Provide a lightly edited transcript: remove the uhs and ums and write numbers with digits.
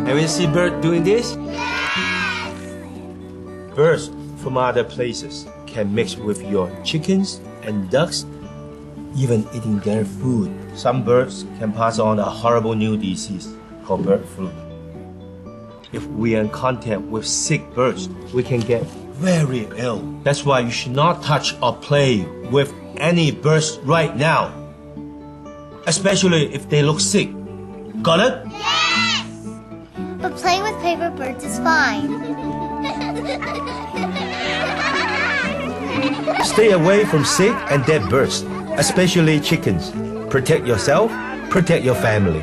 Have you seen birds doing this? Yes! Birds from other places can mix with your chickens and ducks, even eating their food. Some birds can pass on a horrible new disease called bird flu. If we are in contact with sick birds, we can get very ill. That's why you should not touch or play with any birds right now, especially if they look sick. Got it? Yes! But playing with paper birds is fine. Stay away from sick and dead birds, especially chickens. Protect yourself, protect your family.